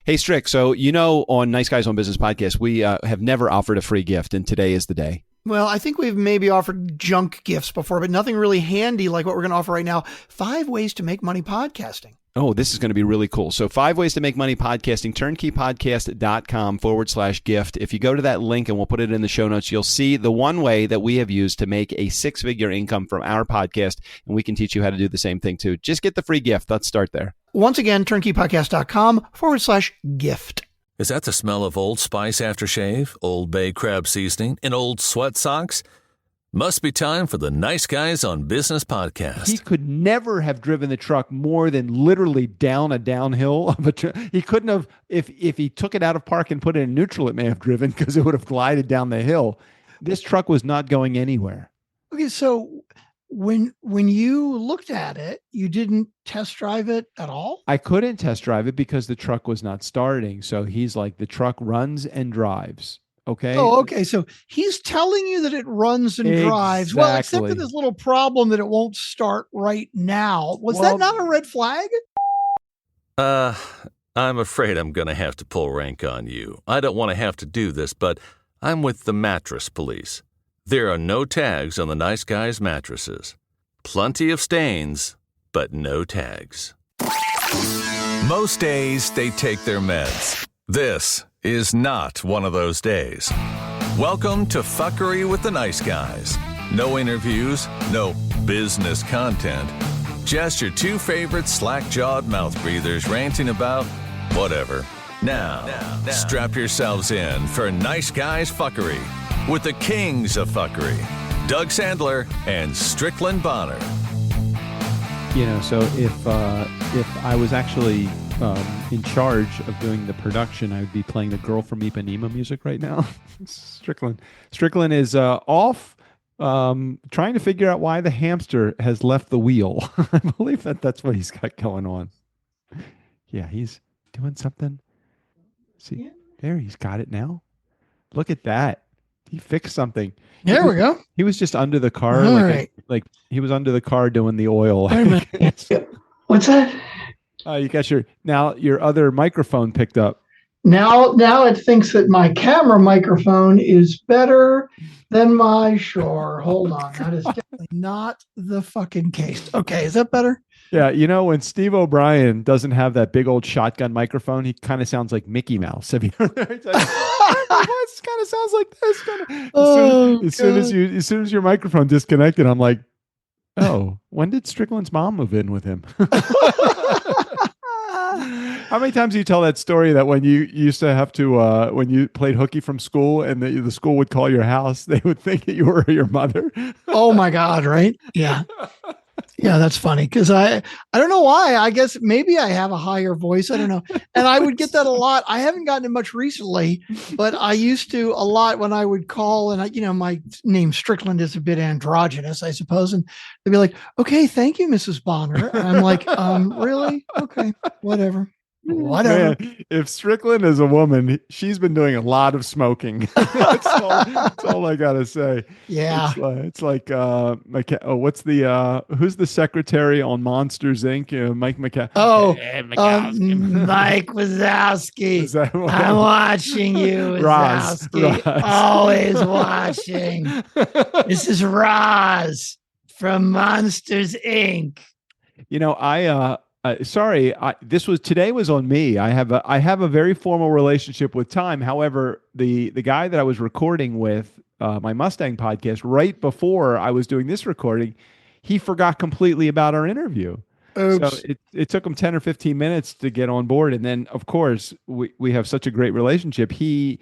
Hey, Strick. So, on Nice Guys on Business podcast, we have never offered a free gift, and today is the day. Well, I think we've maybe offered junk gifts before, but nothing really handy like what we're going to offer right now. 5 ways to make money podcasting. Oh, this is going to be really cool. So 5 ways to make money podcasting, turnkeypodcast.com/gift. If you go to that link, and we'll put it in the show notes, you'll see the one way that we have used to make a 6-figure income from our podcast, and we can teach you how to do the same thing too. Just get the free gift. Let's start there. Once again, turnkeypodcast.com/gift. Is that the smell of Old Spice aftershave, Old Bay crab seasoning, and old sweat socks? Must be time for the Nice Guys on Business podcast. He could never have driven the truck more than literally down a downhill of a truck. He couldn't have, if he took it out of park and put it in neutral, it may have driven because it would have glided down the hill. This truck was not going anywhere. Okay, so when you looked at it, you didn't test drive it at all? I couldn't test drive it because the truck was not starting. So he's like, the truck runs and drives. Okay. Oh, okay. So he's telling you that it runs and drives. Well, except for this little problem that it won't start right now. Was that not a red flag? I'm afraid I'm going to have to pull rank on you. I don't want to have to do this, but I'm with the mattress police. There are no tags on the Nice Guys mattresses. Plenty of stains, but no tags. Most days, they take their meds. This is not one of those days. Welcome to Fuckery with the Nice Guys. No interviews, no business content. Just your 2 favorite slack-jawed mouth breathers ranting about whatever. Now, strap yourselves in for Nice Guys Fuckery with the kings of fuckery, Doug Sandler and Strickland Bonner. So if I was actually in charge of doing the production, I would be playing the Girl from Ipanema music right now. Strickland is off trying to figure out why the hamster has left the wheel. I believe that's what he's got going on. Yeah, he's doing something. See, there, he's got it now. Look at that. He fixed something. There we go. He was just under the car. Like he was under the car doing the oil. Wait a minute. What's that? You got your other microphone picked up. Now it thinks that my camera microphone is better than my Shure. Hold on. That is definitely not the fucking case. Okay, is that better? Yeah, when Steve O'Brien doesn't have that big old shotgun microphone, he kind of sounds like Mickey Mouse. Have you heard that? My voice kind of sounds like this. As soon as your microphone disconnected, I'm like, oh, when did Strickland's mom move in with him? How many times do you tell that story that when you used to have to, when you played hooky from school and the school would call your house, they would think that you were your mother? Oh my God, right? Yeah. Yeah, that's funny because I don't know why. I guess maybe I have a higher voice. I don't know. And I would get that a lot. I haven't gotten it much recently, but I used to a lot when I would call and my name Strickland is a bit androgynous, I suppose. And they'd be like, okay, thank you, Mrs. Bonner. And I'm like, really? Okay, whatever. Man, if Strickland is a woman, she's been doing a lot of smoking. that's all I gotta say. Yeah, it's like what's the who's the secretary on Monsters Inc? Mike McCa. Oh, Mike Wazowski. I'm watching you, Wazowski. Roz. Always watching. This is Roz from Monsters Inc. Today was on me. I have a very formal relationship with time. However, the guy that I was recording with my Mustang podcast right before I was doing this recording, he forgot completely about our interview. Oops. So it took him 10 or 15 minutes to get on board. And then of course we have such a great relationship. We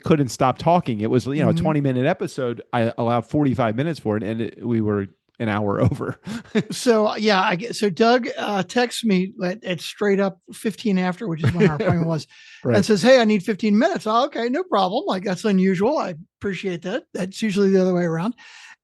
couldn't stop talking. It was, a 20-minute episode. I allowed 45 minutes for it, and we were an hour over. So Doug texts me at straight up 15 after, which is when our appointment was, right. And says, hey, I need 15 minutes. Oh, okay, no problem. Like, that's unusual. I appreciate that. That's usually the other way around.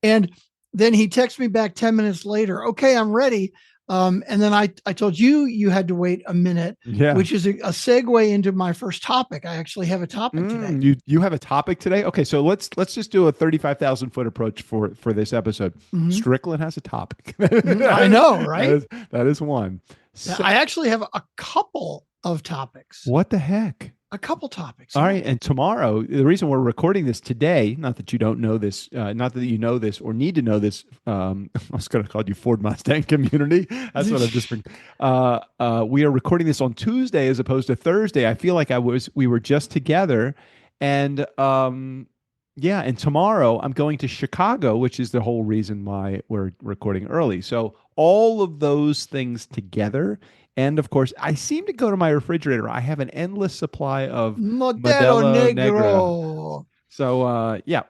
And then he texts me back 10 minutes later. Okay, I'm ready. And then I told you had to wait a minute, which is a segue into my first topic. I actually have a topic today. You have a topic today? Okay, so let's just do a 35,000 foot approach for this episode. Mm-hmm. Strickland has a topic. I know, right? That is one. So, I actually have a couple of topics. What the heck? A couple topics. All right. And tomorrow, the reason we're recording this today, not that you don't know this, not that you know this or need to know this. I was going to call you Ford Mustang community. That's what I've just been. We are recording this on Tuesday as opposed to Thursday. I feel like we were just together. And yeah. And tomorrow I'm going to Chicago, which is the whole reason why we're recording early. So all of those things together. And of course, I seem to go to my refrigerator. I have an endless supply of Modelo Negro. So yeah.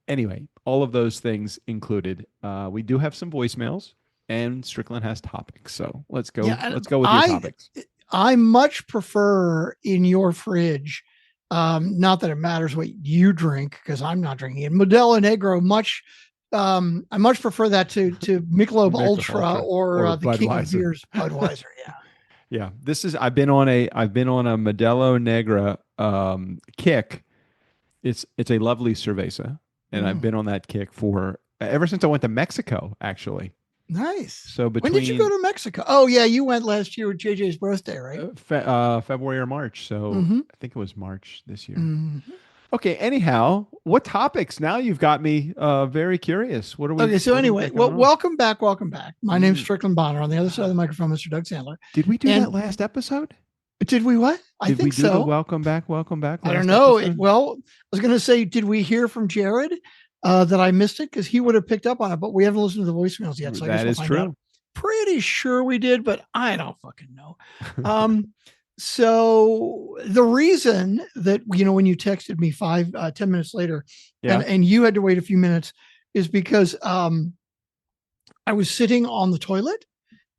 Anyway, all of those things included. We do have some voicemails, and Strickland has topics. So let's go. Yeah, let's go with your topics. I much prefer in your fridge. Not that it matters what you drink, because I'm not drinking it. Modelo Negro much. I much prefer that to Michelob Ultra or the King of Beers, Budweiser. Yeah. Yeah. I've been on a Modelo Negra kick. It's a lovely cerveza, and I've been on that kick for ever since I went to Mexico, actually. Nice. So when did you go to Mexico? Oh yeah, you went last year with JJ's birthday, right? February or March. So I think it was March this year. Okay. Anyhow, what topics? Now you've got me very curious. What are we? Okay. So anyway, welcome back. Welcome back. My name's Strickland Bonner. On the other side of the microphone, Mr. Doug Sandler. Did we do that last episode? Did we what? I think so. Welcome back. Welcome back. I don't know. Well, I was going to say, did we hear from Jared that I missed it? Because he would have picked up on it, but we haven't listened to the voicemails yet. So that is true. Pretty sure we did, but I don't fucking know. So the reason that, when you texted me 10 minutes later and you had to wait a few minutes is because I was sitting on the toilet.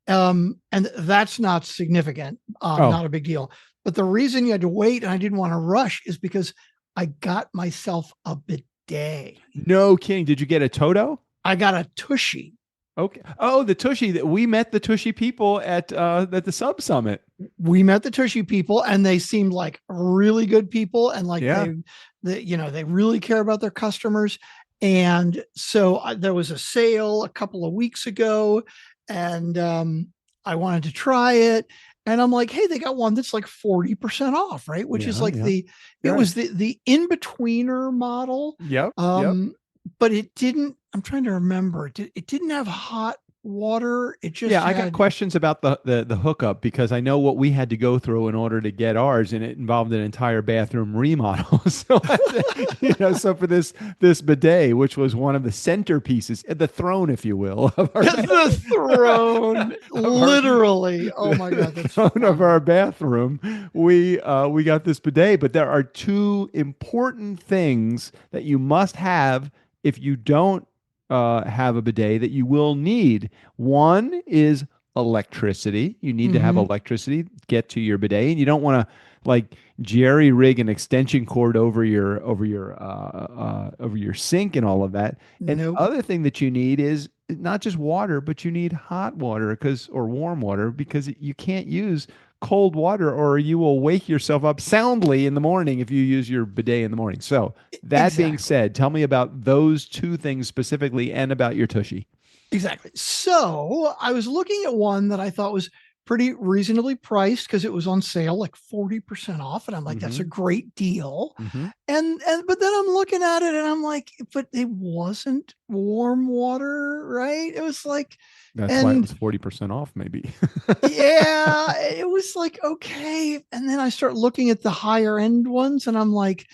And that's not significant, not a big deal. But the reason you had to wait and I didn't want to rush is because I got myself a bidet. No kidding. Did you get a Toto? I got a Tushy. Okay. Oh, the Tushy. We met the Tushy people at the Sub Summit. We met the Tushy people, and they seemed like really good people, and like they really care about their customers. And so there was a sale a couple of weeks ago, and I wanted to try it. And I'm like, hey, they got one that's like 40% off, right? Which is like it was the in-betweener model. Yep. But it didn't, I'm trying to remember. It didn't have hot water. It just I got questions about the hookup, because I know what we had to go through in order to get ours, and it involved an entire bathroom remodel. So so for this bidet, which was one of the centerpieces, the throne, if you will, of our the throne, literally. Oh my God, that's throne of our bathroom. We got this bidet, but there are two important things that you must have if you don't have a bidet that you will need. One is electricity. You need to have electricity to get to your bidet, and you don't want to like jerry rig an extension cord over your sink and all of that. And the other thing that you need is not just water, but you need hot water or warm water, because you can't use cold water or you will wake yourself up soundly in the morning if you use your bidet in the morning. So that being said, tell me about those two things specifically and about your Tushy. Exactly. So I was looking at one that I thought was pretty reasonably priced because it was on sale, like 40% off. And I'm like, that's a great deal. And but then I'm looking at it and I'm like, but it wasn't warm water, right? It was like, that's why it was 40% off, maybe. Yeah, it was like, okay. And then I start looking at the higher end ones and I'm like,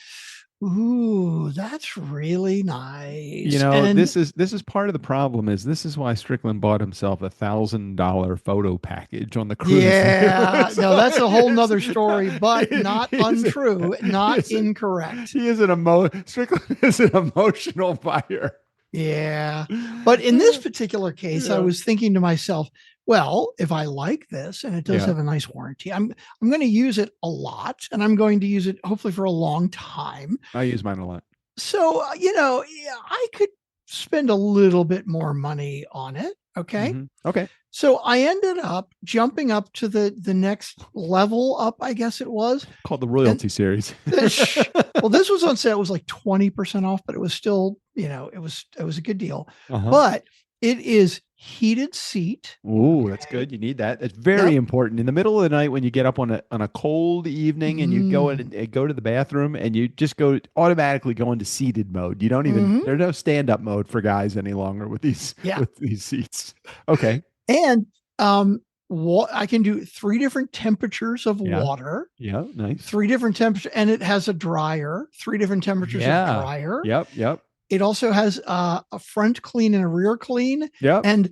ooh, that's really nice. This is part of the problem. This is why Strickland bought himself $1,000 photo package on the cruise. Yeah, no, that's a whole nother story, but not untrue, not incorrect. Strickland is an emotional buyer. Yeah, but in this particular case, I was thinking to myself, well, if I like this and it does have a nice warranty, I'm going to use it a lot, and I'm going to use it hopefully for a long time. I use mine a lot. So, I could spend a little bit more money on it. Okay. Okay. So I ended up jumping up to the next level up, I guess it was. Called the Royalty Series. Well, this was on sale. It was like 20% off, but it was still, it was a good deal. But it is heated seat. Ooh, that's good. You need that. It's very Yep. important in the middle of the night when you get up on a cold evening and you go in and go to the bathroom and you just automatically go into seated mode. You don't even Mhm. there's no stand up mode for guys any longer with these Yeah. with these seats. Okay. And I can do 3 different temperatures of Yeah. water, Yeah. Nice. 3 different temperatures, and it has a dryer, 3 different temperatures of dryer. Yep. Yep. It also has a front clean and a rear clean, Yep. and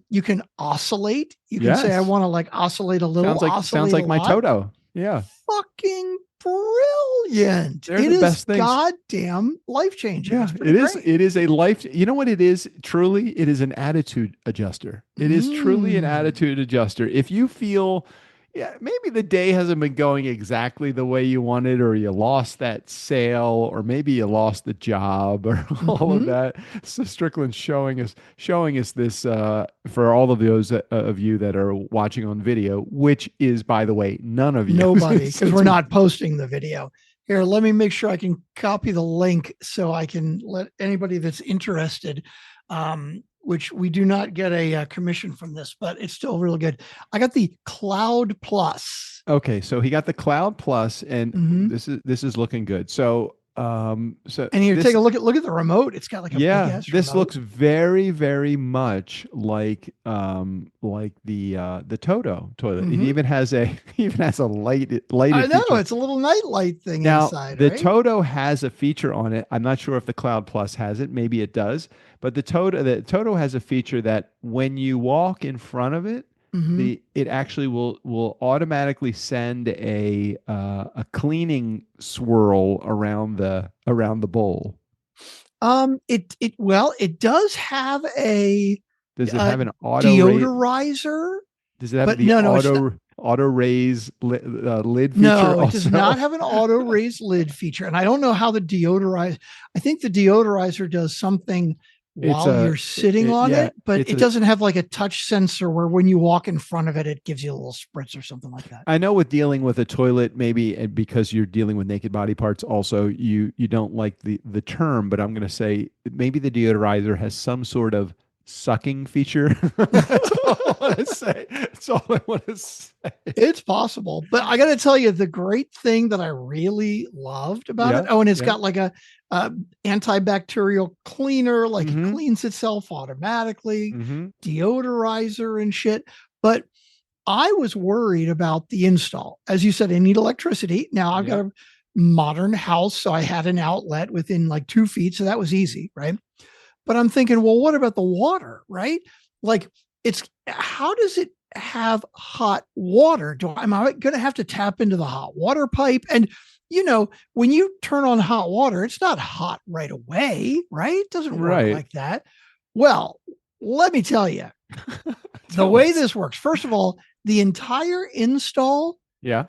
you can oscillate. You can say, I Yes. want to like oscillate a little, Sounds oscillate like a my lot. Toto. Yeah. Fucking brilliant. They're It the is best things. goddamn life-changing. Yeah, It's pretty it is. great. It is a life. You know what it is? Truly, it is an attitude adjuster. It is truly an Mm. attitude adjuster. If you feel, yeah, maybe the day hasn't been going exactly the way you wanted, or you lost that sale, or maybe you lost the job, or all of Mhm. that. So Strickland's showing us this for all of those of you that are watching on video, which is, by the way, none of you. Nobody, because we're not posting the video. Here, let me make sure I can copy the link so I can let anybody that's interested, which we do not get a commission from this, but it's still really good. I got the Cloud Plus. Okay, so he got the Cloud Plus, and Mhm. this is looking good. So And here, this, take a look at the remote. It's got like a big yeah, ass this remote. looks very very much like the Toto toilet. It Mhm. even has a lighted I know feature. it's a little nightlight thing Now inside, the right? Toto has a feature on it. I'm not sure if the Cloud Plus has it. Maybe it does, but the Toto has a feature that when you walk in front of it, Mhm. it actually will automatically send a cleaning swirl around the bowl. It does have a Does it uh, have an auto deodorizer, Does it have but the no, it's not. auto raise lid feature No, it does also? not have an auto raise lid feature. And I don't know how the deodorizer, I think the deodorizer does something It's while you're sitting on yeah, it, but it's it doesn't have like a touch sensor where when you walk in front of it, it gives you a little spritz or something like that. I know with dealing with a toilet, maybe because you're dealing with naked body parts, also you don't like the term, but I'm going to say maybe the deodorizer has some sort of sucking feature. That's all I want to say. That's all I want to say. It's possible, but I got to tell you, the great thing that I really loved about it. Oh, and it's got like a antibacterial cleaner, like it cleans itself automatically, deodorizer and shit. But I was worried about the install. As you said, I need electricity. Now I've got a modern house, so I had an outlet within like 2 feet, so that was easy, right? But I'm thinking, well, what about the water, right? Like, how does it have hot water? Am I going to have to tap into the hot water pipe? And when you turn on hot water, it's not hot right away, right? It doesn't work like that. Well, let me tell you, the way this works. First of all, the entire install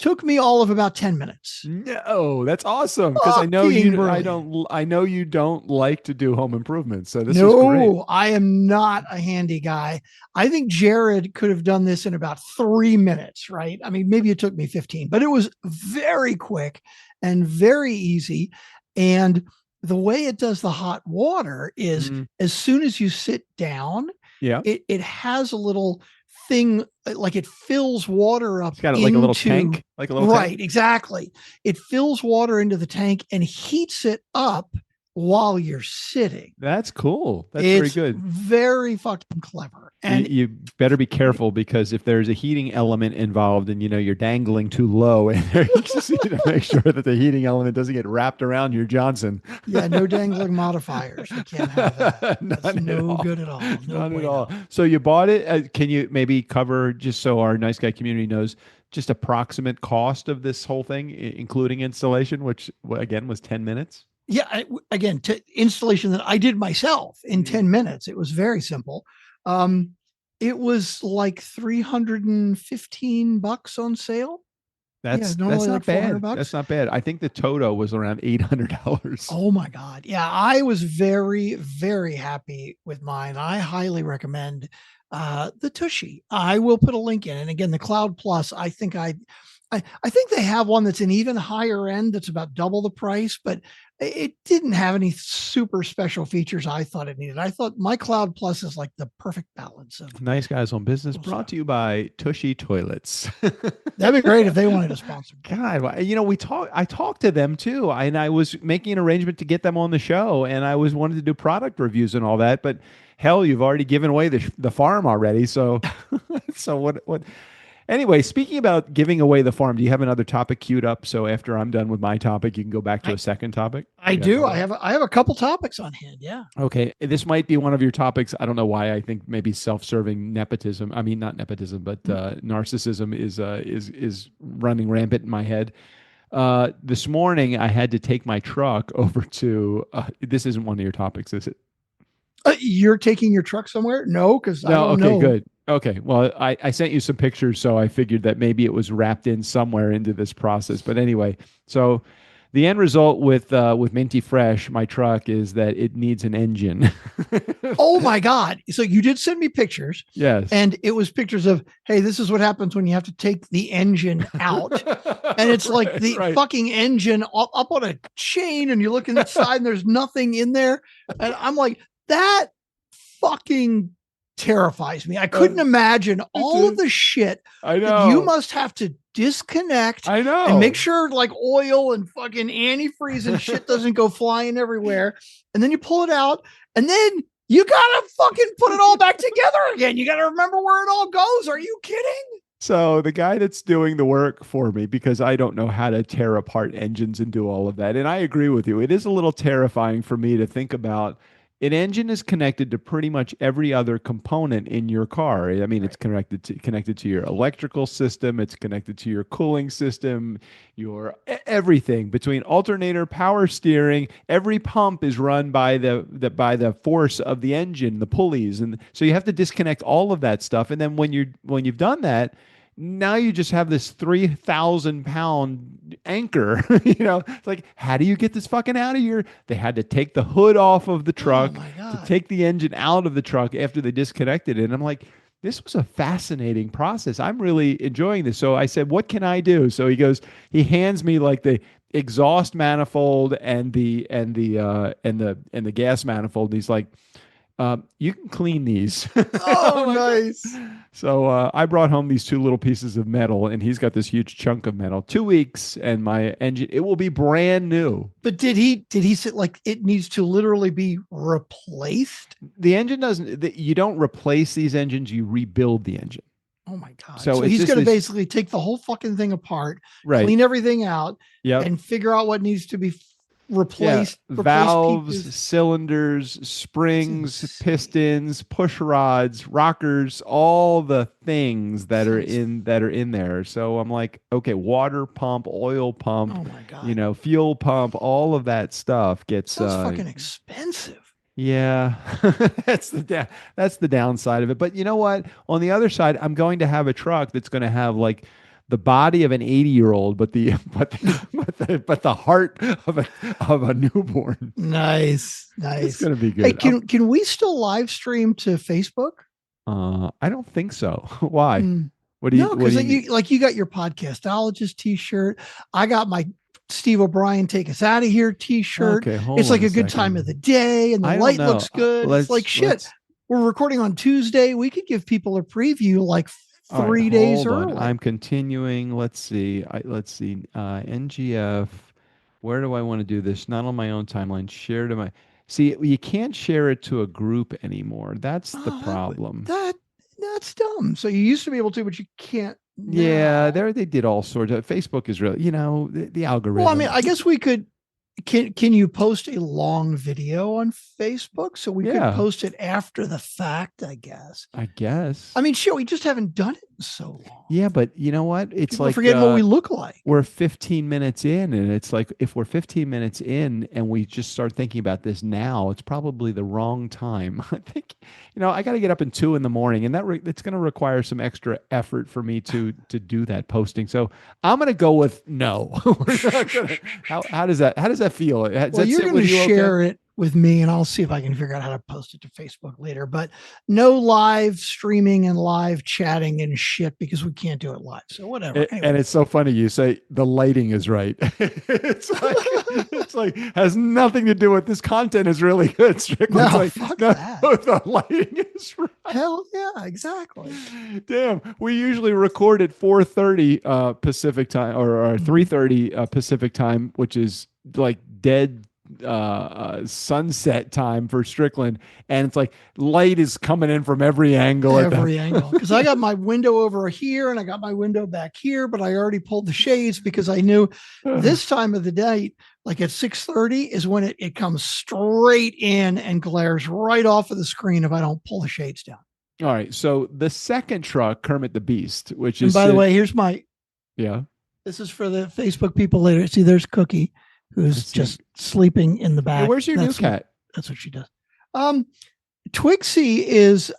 took me all of about 10 minutes. No, that's awesome. Because I know you don't like to do home improvements. So this is great. No, I am not a handy guy. I think Jared could have done this in about 3 minutes, right? I mean, maybe it took me 15, but it was very quick and very easy. And the way it does the hot water is as soon as you sit down, it has a little thing, like it fills water up. It's got like a little tank, right, exactly. It fills water into the tank and heats it up while you're sitting. That's cool. That's very good. Very fucking clever. And you better be careful, because if there's a heating element involved and you're dangling too low, and you just need to make sure that the heating element doesn't get wrapped around your Johnson. Yeah, no dangling modifiers. You can't have that. That's no good at all. None at all. So you bought it. Can you maybe cover, just so our Nice Guy community knows, just approximate cost of this whole thing, including installation, which again was 10 minutes? Yeah, again, installation that I did myself in 10 minutes. It was very simple. It was like $315 on sale. That's not bad. That's not bad. I think the Toto was around $800. Oh my God. Yeah. I was very, very happy with mine. I highly recommend the Tushy. I will put a link in. And again, the Cloud Plus, I think I think they have one that's an even higher end that's about double the price, but it didn't have any super special features I thought it needed. I thought my Cloud Plus is like the perfect balance of. Nice Guys on Business Cool brought stuff. to you by Tushy Toilets. That'd be great if they wanted to sponsor. God, I talked to them too, and I was making an arrangement to get them on the show, and I was wanted to do product reviews and all that, but hell, you've already given away the farm already. So, so what? Anyway, speaking about giving away the farm, do you have another topic queued up? So after I'm done with my topic, you can go back to a second topic. I do. I have a couple topics on hand. Yeah. Okay, this might be one of your topics. I don't know why. I think maybe self-serving nepotism. I mean, not nepotism, but narcissism is running rampant in my head. This morning, I had to take my truck over to. This isn't one of your topics, is it? You're taking your truck somewhere? No, because I don't know. Good. Okay, well, I sent you some pictures, so I figured that maybe it was wrapped in somewhere into this process. But anyway, so the end result with Minty Fresh, my truck, is that it needs an engine. Oh my God. So you did send me pictures. Yes. And it was pictures of, hey, this is what happens when you have to take the engine out. And it's like the fucking engine up on a chain, and you look inside and there's nothing in there. And I'm like, that fucking terrifies me. I couldn't imagine all of the shit I know. that you must have to disconnect. I know. And make sure like oil and fucking antifreeze and shit doesn't go flying everywhere. And then you pull it out, and then you gotta fucking put it all back together again. You gotta remember where it all goes. Are you kidding? So the guy that's doing the work for me, because I don't know how to tear apart engines and do all of that. And I agree with you. It is a little terrifying for me to think about. An engine is connected to pretty much every other component in your car. I mean, it's connected to your electrical system. It's connected to your cooling system, your everything between alternator, power steering. Every pump is run by the force of the engine, the pulleys, and so you have to disconnect all of that stuff. And then when you've done that, now you just have this 3,000-pound anchor. It's like, how do you get this fucking out of here? They had to take the hood off of the truck to take the engine out of the truck after they disconnected it. And I'm like, this was a fascinating process. I'm really enjoying this. So I said, what can I do? So he hands me like the exhaust manifold and the gas manifold. And he's like, you can clean these. Oh, nice. So I brought home these two little pieces of metal, and he's got this huge chunk of metal. 2 weeks, and my engine, it will be brand new. But did he say like it needs to literally be replaced? The engine doesn't. You don't replace these engines. You rebuild the engine. Oh my God. So he's going to basically take the whole fucking thing apart, clean everything out, and figure out what needs to be replaced. Valves, pieces. cylinders, springs, pistons, push rods, rockers, all the things that are in there. So I'm like, okay, water pump, oil pump, oh my God, fuel pump, all of that stuff gets fucking expensive. Yeah, that's the downside of it. But you know what? On the other side, I'm going to have a truck that's going to have like the body of an 80-year-old, but the heart of a newborn. Nice. It's gonna be good. Hey, can we still live stream to Facebook? I don't think so. Why? What do you? No, because you got your Podcastologist T-shirt. I got my Steve O'Brien Take Us Out of Here T-shirt. Okay, it's like a good time of the day, and the light looks good. It's like shit. We're recording on Tuesday. We could give people a preview like 3 days early. I'm continuing. Let's see. NGF. Where do I want to do this? Not on my own timeline. Share to my. See, you can't share it to a group anymore. That's the problem. That's dumb. So you used to be able to, but you can't. Yeah, they did all sorts of. Facebook is really, the algorithm. Well, I mean, I guess we could. Can you post a long video on Facebook so we could post it after the fact? I guess. I mean, sure, we just haven't done it in so long. Yeah, but you know what? It's People forgetting what we look like. We're 15 minutes in, and it's like if we're 15 minutes in and we just start thinking about this now, it's probably the wrong time. I think, I got to get up at 2 a.m, and it's going to require some extra effort for me to do that posting. So I'm going to go with no. How does that feel? Well, you're going to share it with me, and I'll see if I can figure out how to post it to Facebook later. But no live streaming and live chatting and shit because we can't do it live. So whatever. Anyway. And it's so funny you say the lighting is right. it's like has nothing to do with this content is really good. Strickland's No, like, fuck no, that. the lighting is right. Hell yeah, exactly. Damn, we usually record at 4:30 Pacific time or 3:30 Pacific time, which is like dead sunset time for Strickland, and it's like light is coming in from every angle. Every angle, because I got my window over here and I got my window back here, but I already pulled the shades because I knew this time of the day, like at 6:30, is when it comes straight in and glares right off of the screen if I don't pull the shades down. All right, so the second truck, Kermit the Beast, which And is by the way, here's my. yeah. This is for the Facebook people later. See, there's Cookie, who's just sleeping in the back. Hey, where's your new cat? That's what she does. Twixie is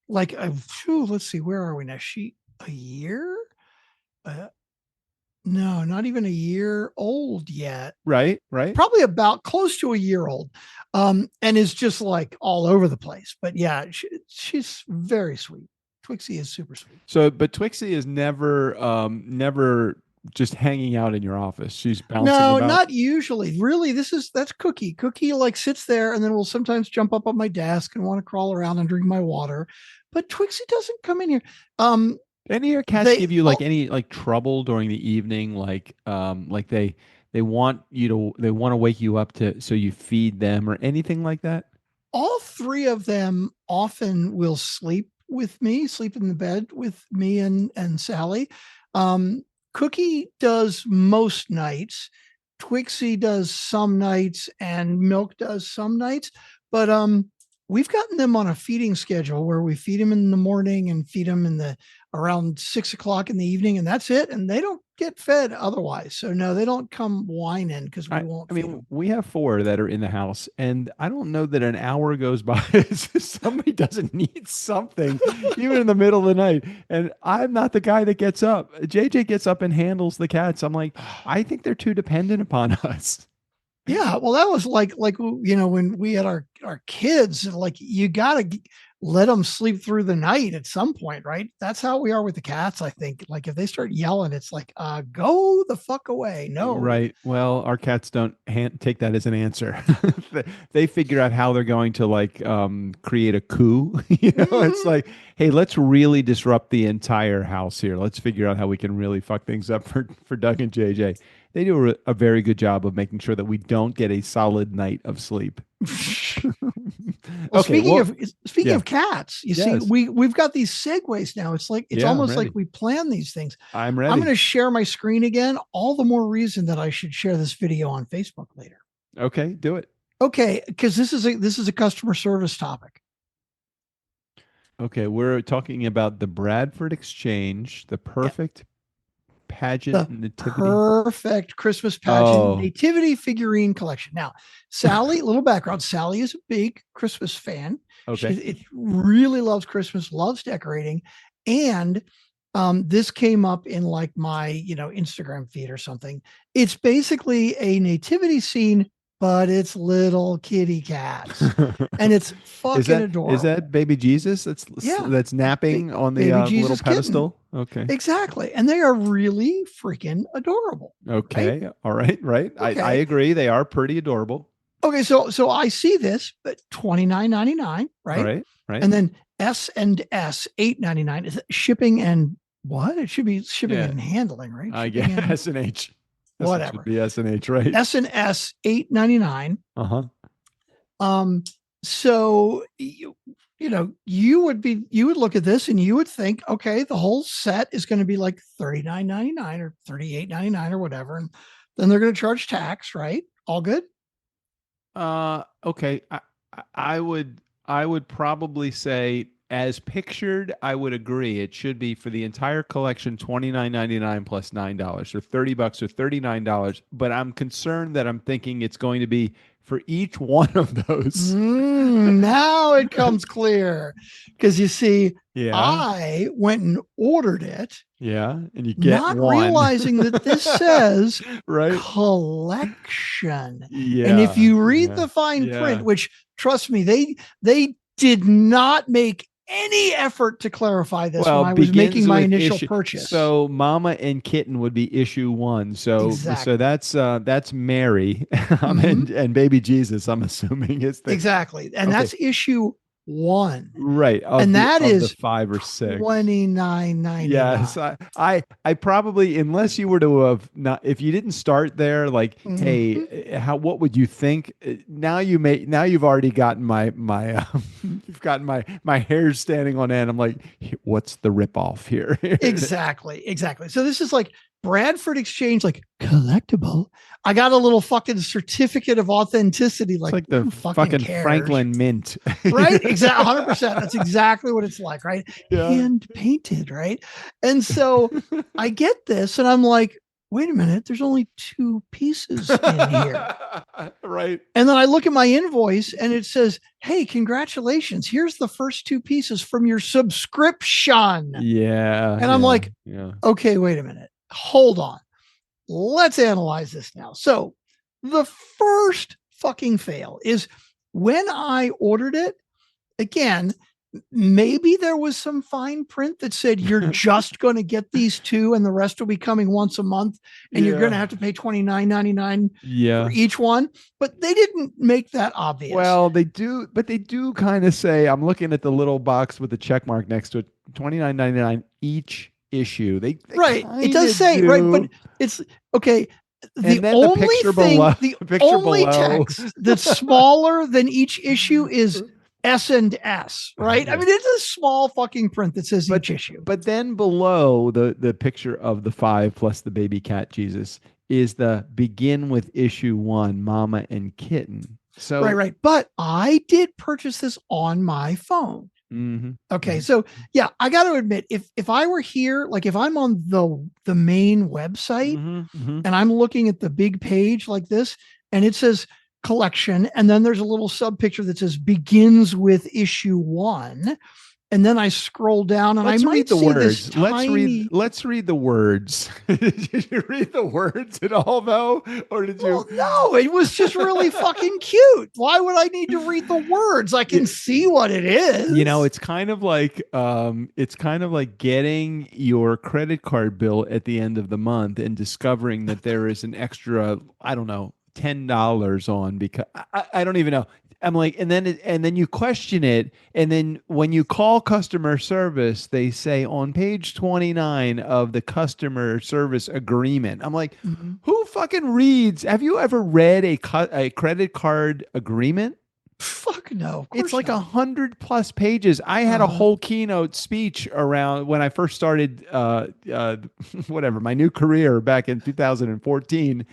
like let's see, where are we now? She a year? No, not even a year old yet. Right. Probably about close to a year old. And is just like all over the place. But yeah, she's very sweet. Twixie is super sweet. So, but Twixie is never just hanging out in your office. She's bouncing No, about. not usually. Really, that's Cookie. Cookie like sits there and then will sometimes jump up on my desk and want to crawl around and drink my water. But Twixie doesn't come in here. Any of your cats give you like any like trouble during the evening? Like they want they want to wake you up so you feed them or anything like that? All three of them often will sleep with me, sleep in the bed with me and Sally. Cookie does most nights. Twixie does some nights, and Milk does some nights. But we've gotten them on a feeding schedule where we feed them in the morning and feed them around 6 o'clock in the evening, and that's it. And they don't get fed otherwise. So no, they don't come whining because we won't. I mean, them. we have 4 that are in the house, and I don't know that an hour goes by somebody doesn't need something, even in the middle of the night. And I'm not the guy that gets up. JJ gets up and handles the cats. I'm like, I think they're too dependent upon us. Yeah, well, that was like when we had our kids, like you gotta let them sleep through the night at some point, right? That's how we are with the cats. I think like if they start yelling, it's like go the fuck away. No, Right. Well, our cats don't take that as an answer. They figure out how they're going to like create a coup. It's like, hey, let's really disrupt the entire house here. Let's figure out how we can really fuck things up for Doug and JJ. They do a very good job of making sure that we don't get a solid night of sleep. Well, speaking of cats, you see, we've got these segues now. It's like almost like we plan these things. I'm ready. I'm going to share my screen again. All the more reason that I should share this video on Facebook later. Okay, do it. Okay, because this is a customer service topic. Okay, we're talking about the Bradford Exchange, the perfect pageant nativity. Perfect Christmas pageant nativity figurine collection. Now, Sally, little background. Sally is a big Christmas fan. Okay. It really loves Christmas, loves decorating. And this came up in like my, Instagram feed or something. It's basically a nativity scene, but it's little kitty cats. And it's fucking adorable. Is that baby Jesus that's napping on the little pedestal? Kitten. Okay. Exactly. And they are really freaking adorable. Okay. Right? All right. Right. Okay. I agree. They are pretty adorable. Okay. So I see this, but $29.99, right? Right. And then S&S $8.99 is shipping and what? It should be shipping and handling, right? I guess S&H. Whatever. Should be S&H, right? S&S $8.99. So you would look at this and you would think, okay, the whole set is going to be like $39.99 or $38.99 or whatever, and then they're going to charge tax, right? All good. Okay. I would probably say, as pictured, I would agree. It should be for the entire collection $29.99 plus $9, or $30 or $39. But I'm concerned that I'm thinking it's going to be for each one of those. Now it comes clear because you see, Yeah. I went and ordered it, Yeah. And you get not one. realizing that this says right. collection. Yeah. And if you read yeah, the fine yeah. print, which trust me, they did not make any effort to clarify this when I was making my initial purchase. So Mama and Kitten would be issue 1. So Exactly. that's Mary and baby Jesus, I'm assuming is the exactly. And that's issue 1. Right. And that is the 5 or 6. $29.99. Yes. I probably, unless you were to have not, if you didn't start there, like, hey, what would you think? Now you've already gotten you've gotten my hair standing on end. I'm like, what's the ripoff here? Exactly. So this is like Bradford Exchange, like collectible. I got a little fucking certificate of authenticity, It's like the fucking cares? Franklin Mint, right? Exactly, 100%. That's exactly what it's like, right? Yeah. Hand painted, right? And so I get this, and I'm like, wait a minute, there's only 2 pieces in here, right? And then I look at my invoice, and it says, "Hey, congratulations! Here's the first 2 pieces from your subscription." Yeah, and I'm like, okay, wait a minute. Hold on. Let's analyze this now. So the first fucking fail is when I ordered it, again, maybe there was some fine print that said you're just going to get these 2 and the rest will be coming once a month and you're going to have to pay $29.99 for each one. But they didn't make that obvious. Well, they do, but they do kind of say, I'm looking at the little box with the check mark next to it, $29.99 each issue. They right. It does say, right, but it's okay. The only text that's smaller than each issue is S&S, right? I mean, it's a small fucking print that says each issue. But then below the picture of the 5 plus the baby cat Jesus is the begin with issue 1, Mama and Kitten. So right. But I did purchase this on my phone. Okay. So yeah, I got to admit, if I were here, like if I'm on the main website and I'm looking at the big page like this, and it says collection, and then there's a little sub picture that says begins with issue 1. And then I scroll down and I might see this tiny... Let's read the words. Did you read the words at all though? Or did you? Well, no, it was just really fucking cute. Why would I need to read the words? I can see what it is. You know, it's kind of like getting your credit card bill at the end of the month and discovering that there is an extra, I don't know, $10 on, because I don't even know. I'm like, and then you question it, and then when you call customer service, they say on page 29 of the customer service agreement. I'm like, who fucking reads? Have you ever read a credit card agreement? Fuck no. It's like 100+ pages. I had a whole keynote speech around when I first started my new career back in 2014.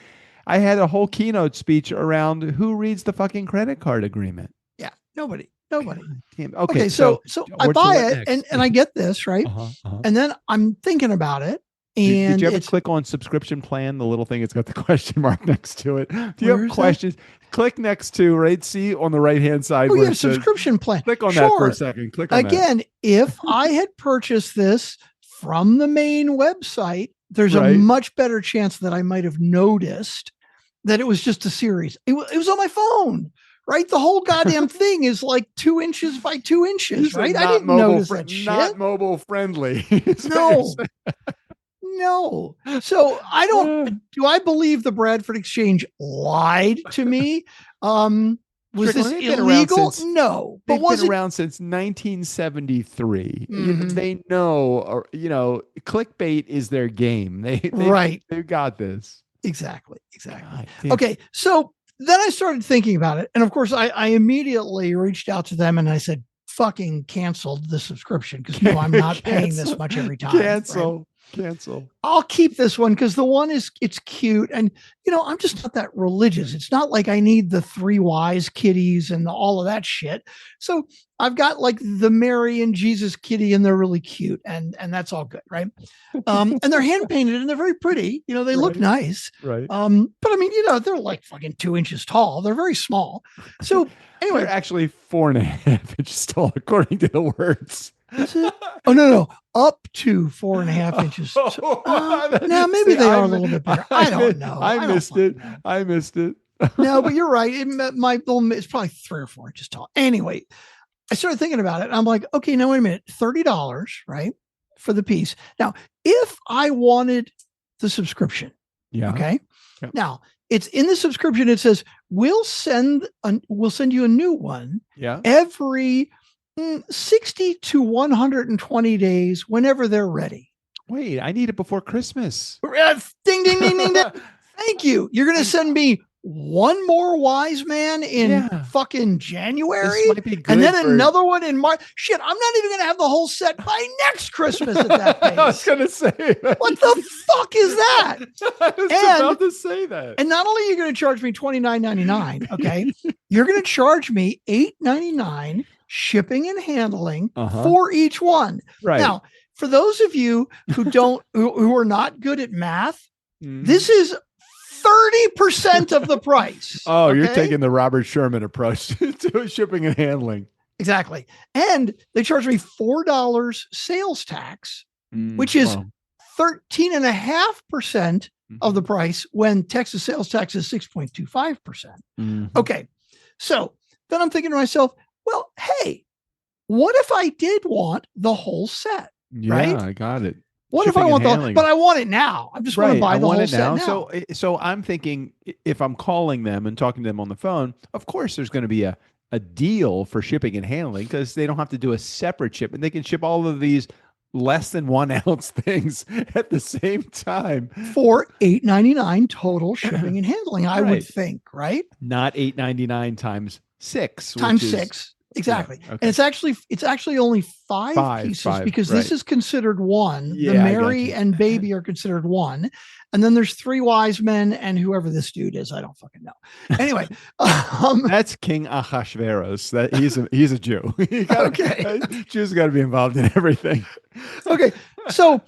I had a whole keynote speech around who reads the fucking credit card agreement. Yeah, nobody. Okay, so I buy it and I get this, right? And then I'm thinking about it. And did you ever click on subscription plan, the little thing? It's got the question mark next to it. Do you have questions? Click next to, right? See on the right-hand side. Oh, yeah, subscription plan. Click on that for a second. Click on that. If I had purchased this from the main website, there's a much better chance that I might have noticed that it was just a series. It was on my phone, right? The whole goddamn thing is like 2 inches by 2 inches, right? I didn't notice that shit. Not mobile friendly. No. So do I believe the Bradford Exchange lied to me? Was this illegal? No. But was it around since 1973? They know, or clickbait is their game. They've got this. Exactly. Okay. So then I started thinking about it. And of course I immediately reached out to them and I said, fucking canceled the subscription. Cause I'm not paying this much every time. Cancel. Cancel. I'll keep this one because the one it's cute. And, I'm just not that religious. It's not like I need the 3 wise kitties and all of that shit. So I've got like the Mary and Jesus kitty, and they're really cute. And that's all good. Right. And they're hand painted and they're very pretty. They look nice. Right. But I mean, they're like fucking 2 inches tall. They're very small. So anyway, They're actually 4.5 inches tall, according to the words. is it? Oh, no. Up to 4.5 inches. Now maybe they are a little bit bigger. I don't know. I missed it. No, but you're right. It's probably 3 or 4 inches tall. Anyway, I started thinking about it. I'm like, okay, now wait a minute. $30, right, for the piece. Now, if I wanted the subscription, okay. Yeah. Now it's in the subscription. It says we'll send you a new one. Yeah. Every 60 to 120 days, whenever they're ready. Wait, I need it before Christmas. Ding, ding, ding, ding, ding. Thank you. You're going to send me one more wise man in fucking January, and then another one in March. Shit, I'm not even going to have the whole set by next Christmas at that pace. I was going to say, what the fuck is that? I was about to say that. And not only are you going to charge me $29.99, okay, you're going to charge me $8.99 shipping and handling for each one. Right. Now, for those of you who are not good at math, this is 30% of the price. Oh, okay? You're taking the Robert Sherman approach to shipping and handling. Exactly. And they charge me $4 sales tax, which is 13.5% of the price when Texas sales tax is 6.25%. Okay. So then I'm thinking to myself, well, hey, what if I did want the whole set? Yeah, right? I got it. What if I want but I want it now? I'm just going to buy the whole set now. So I'm thinking, if I'm calling them and talking to them on the phone, of course there's going to be a deal for shipping and handling, because they don't have to do a separate shipment. They can ship all of these less than 1 ounce things at the same time for $8.99 total shipping and handling. I would think, right? Not $8.99 times 6. Times 6. Exactly. Yeah, okay. And it's actually only five pieces because this is considered one. The Mary and baby are considered one. And then there's 3 wise men and whoever this dude is. I don't fucking know. Anyway. That's King Ahasuerus. That he's a Jew. Jews got to be involved in everything. Okay. So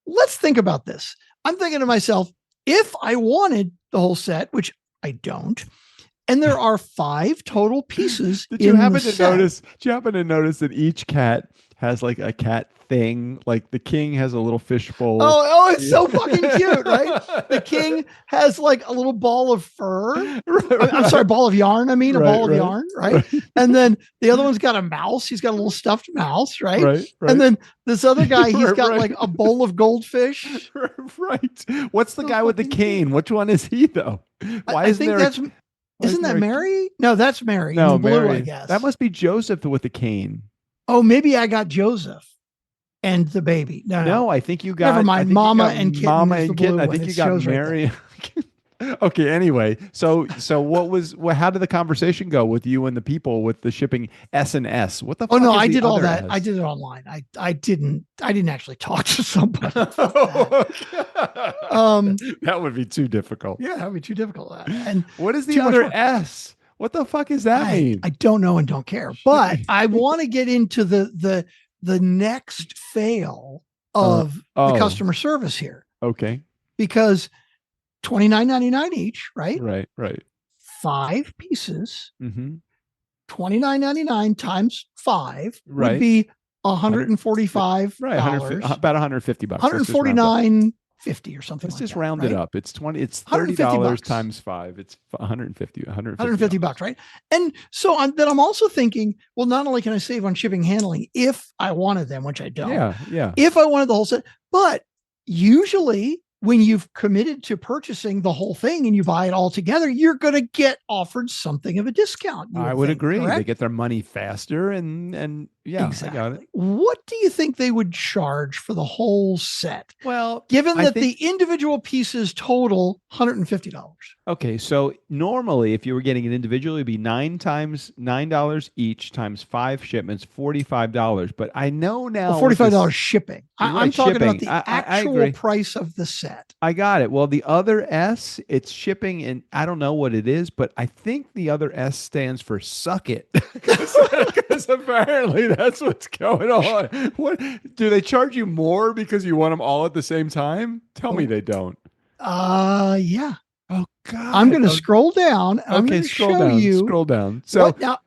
let's think about this. I'm thinking to myself, if I wanted the whole set, which I don't, and there are 5 total pieces. Did you happen to notice that each cat has like a cat thing? Like the king has a little fishbowl. Oh, it's so fucking cute, right? The king has like a little ball of fur. I'm sorry, ball of yarn. I mean, a ball of yarn, right? And then the other one's got a mouse. He's got a little stuffed mouse, right? And then this other guy, he's got like a bowl of goldfish. Right. What's the guy with the cane? Which one is he though? Why isn't there? Isn't that Mary? No, that's Mary. No, blue, Mary. I guess. That must be Joseph with the cane. Oh, maybe I got Joseph and the baby. No, I think you got. Never mind. Mama and Kitten. Mama and Kitten. I think you got Mary. Right. Okay. Anyway, so how did the conversation go with you and the people with the shipping S&S? What the? Oh no, I did all that. I did it online. I didn't actually talk to somebody. That would be too difficult. Yeah, that would be too difficult. And what is the other S? What the fuck is that mean? I don't know and don't care. But I want to get into the next fail of the customer service here. Okay. Because $29.99 each, right? Right. 5 pieces. $29.99 times 5 would right. be $145. Right. About $150. $149.50 or something. Let's like just that, round it up. It's $30 times 5. It's $150. Right? And so I'm also thinking, well, not only can I save on shipping and handling if I wanted them, which I don't. Yeah. If I wanted the whole set, but usually when you've committed to purchasing the whole thing and you buy it all together, you're going to get offered something of a discount. I would think, agree. correct? They get their money faster, and yeah, exactly. I got it. What do you think they would charge for the whole set? Well, given that the individual pieces total $150. Okay, so normally if you were getting it individually, it'd be $9 each times 5 shipments, $45. But I know now $45 shipping. I'm talking shipping. about the actual price of the set. I got it. Well, the other S, it's shipping, and I don't know what it is, but I think the other S stands for suck it. Because apparently that's what's going on. What do they charge you more because you want them all at the same time? Tell me they don't. Yeah. Oh God. I'm going to scroll down. And I'm going to show you. Scroll down. So now,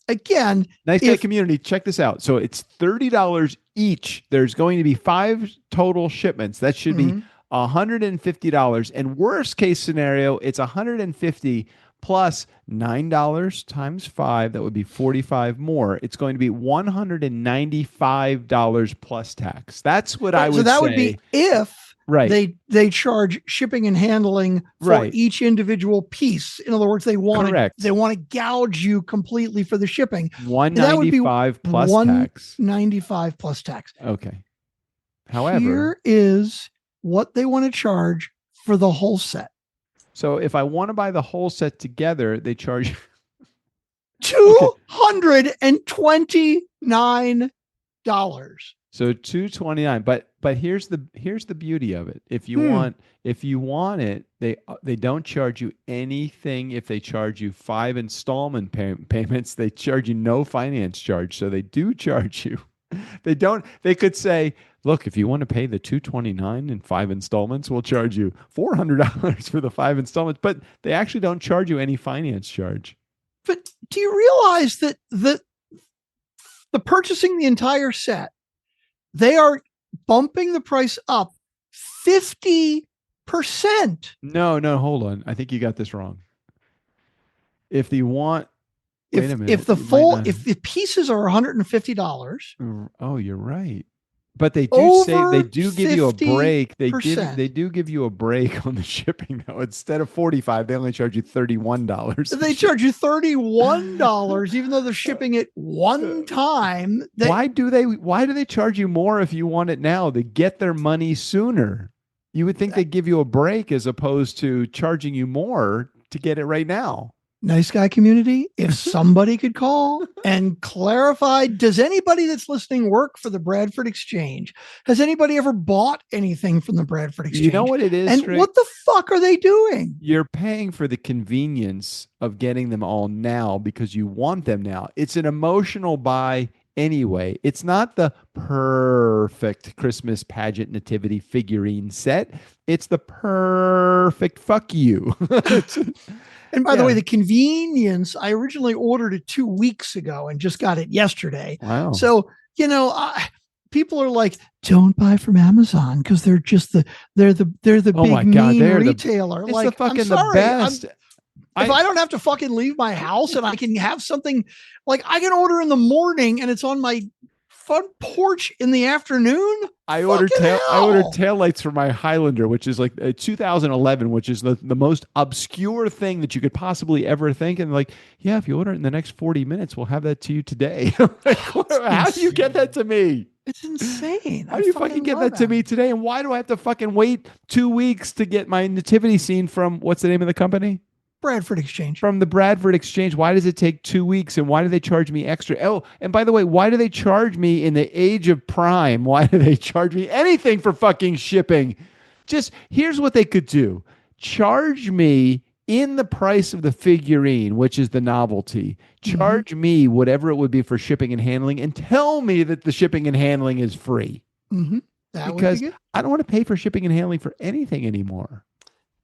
again, Nice Guy Community, check this out. So it's $30 each. There's going to be 5 total shipments. That should be $150. And worst case scenario, it's $150 plus $9 times 5. That would be $45 more. It's going to be $195 plus tax. That's what I would say. So that would be if they charge shipping and handling for each individual piece. In other words, they want to gouge you completely for the shipping. $195 plus tax. $195 plus tax. Okay. However, here is what they want to charge for the whole set. So if I want to buy the whole set together, they charge $229. So $229. But here's the beauty of it. If you want it, they don't charge you anything. If they charge you 5 installment payments, they charge you no finance charge. So they do charge you. They could say, look, if you want to pay the $229 in 5 installments, we'll charge you $400 for the 5 installments. But they actually don't charge you any finance charge. But do you realize that the purchasing the entire set, they are bumping the price up 50%? No, hold on. I think you got this wrong. If the pieces are $150. Oh, you're right. But they do give you a break. They do give you a break on the shipping though. Instead of $45, they only charge you $31. They charge you $31, even though they're shipping it one time. Why do they charge you more if you want it now? They get their money sooner. You would think they'd give you a break as opposed to charging you more to get it right now. Nice Guy Community, if somebody could call and clarify, does anybody that's listening work for the Bradford Exchange? Has anybody ever bought anything from the Bradford Exchange? You know what it is, and Strick? What the fuck are they doing? You're paying for the convenience of getting them all now because you want them now. It's an emotional buy anyway. It's not the perfect Christmas pageant nativity figurine set. It's the perfect fuck you. And by the way, the convenience, I originally ordered it 2 weeks ago and just got it yesterday. Wow. So, people are like, don't buy from Amazon because they're the big mean retailer. It's like, the fucking I'm sorry, the best. If I don't have to fucking leave my house and I can have something, like I can order in the morning and it's on my front porch in the afternoon. I ordered taillights for my Highlander, which is like a 2011, which is the most obscure thing that you could possibly ever think. And like, yeah, if you order it in the next 40 minutes, we'll have that to you today. How do you get that to me? It's insane. How do you fucking get that to me today? And why do I have to fucking wait 2 weeks to get my nativity scene from, what's the name of the company? Bradford Exchange. From the Bradford Exchange. Why does it take 2 weeks? And why do they charge me extra? Oh, and by the way, why do they charge me in the age of Prime? Why do they charge me anything for fucking shipping? Just here's what they could do. Charge me in the price of the figurine, which is the novelty. Charge me whatever it would be for shipping and handling and tell me that the shipping and handling is free. Because I don't want to pay for shipping and handling for anything anymore.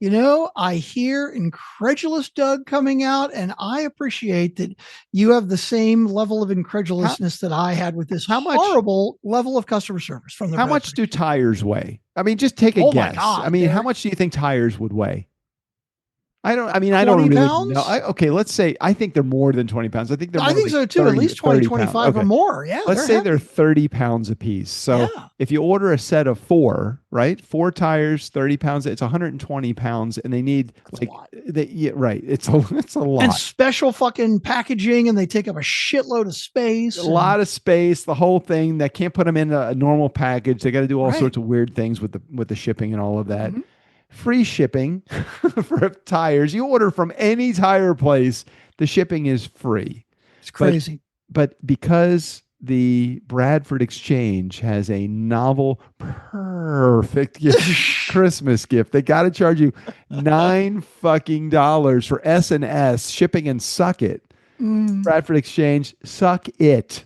I hear incredulous Doug coming out, and I appreciate that you have the same level of incredulousness that I had with this horrible level of customer service from the How much do tires weigh? I mean, just take a guess. My God, I mean, how much do you think tires would weigh? I don't 20 really pounds? know. Okay, let's say I think they're more than 20 pounds. I think they're I more think like so too. 30, At least 20, 30 25 pounds. or Okay. more. Yeah. Let's say they're heavy. 30 pounds a piece. So Yeah. if you order a set of 4, right? 4 tires, 30 pounds, it's 120 pounds, and they need That's like a lot. yeah, right. It's a lot. And special fucking packaging, and they take up a shitload of space. A lot of space, the whole thing. That can't put them in a normal package. They got to do all Right. sorts of weird things with the shipping and all of that. Mhm. Free shipping for tires. You order from any tire place, the shipping is free. It's crazy. But because the Bradford Exchange has a novel, perfect Christmas gift, they got to charge you $9 fucking for S&S shipping, and suck it. Mm. Bradford Exchange, suck it.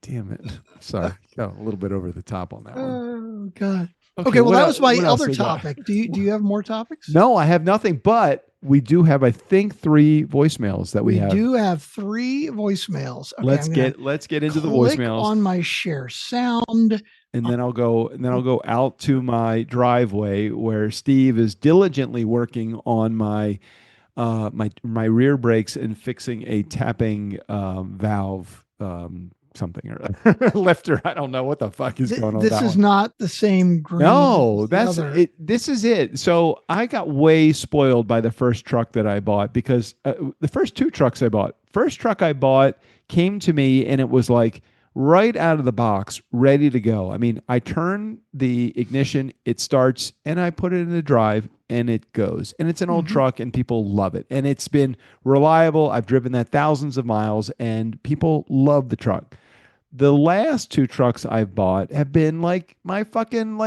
Damn it. Sorry. Got a little bit over the top on that one. Oh God. Okay, well, what that el- was my what else other we got? topic. Do you have more topics? No, I have nothing, but we do have, I think, 3 voicemails that we have. do have 3 voicemails. Okay, let's I'm gonna get into the click voicemails, on my share sound. and then I'll go out to my driveway where Steve is diligently working on my my rear brakes and fixing a tapping valve something or lifter. I don't know what the fuck is going on. This with that is one. not the same green. No, as the that's other. it. This is it. So I got way spoiled by the first truck that I bought, because the first 2 trucks I bought, first truck I bought came to me and it was like right out of the box, ready to go. I mean, I turn the ignition, it starts, and I put it in the drive and it goes. And it's an old Mhm. truck and people love it. And it's been reliable. I've driven that thousands of miles and people love the truck. The last 2 trucks I've bought have been like my fucking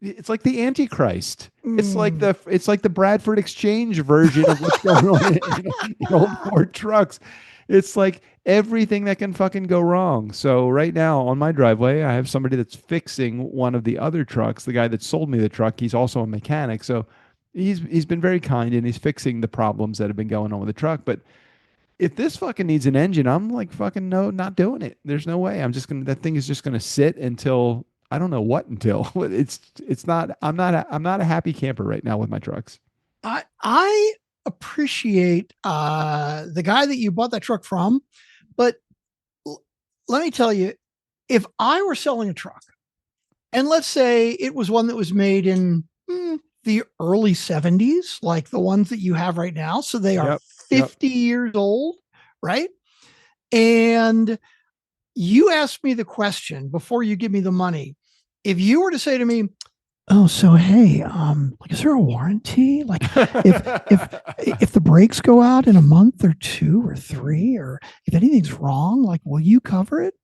it's like the Antichrist. It's like the Bradford Exchange version of what's going on in old Ford trucks. It's like everything that can fucking go wrong. So right now on my driveway, I have somebody that's fixing one of the other trucks. The guy that sold me the truck, he's also a mechanic. So he's been very kind and he's fixing the problems that have been going on with the truck. But if this fucking needs an engine, I'm like, fucking no, not doing it. There's no way. That thing is just gonna sit until I don't know what until. It's not. I'm not a happy camper right now with my trucks. I appreciate the guy that you bought that truck from, but let me tell you, if I were selling a truck, and let's say it was one that was made in the early 70s, like the ones that you have right now, so they are 50 years old, right? And you asked me the question before you give me the money. If you were to say to me, "Oh, so hey, like, is there a warranty? Like, if the brakes go out in a month or 2 or 3, or if anything's wrong, like, will you cover it?"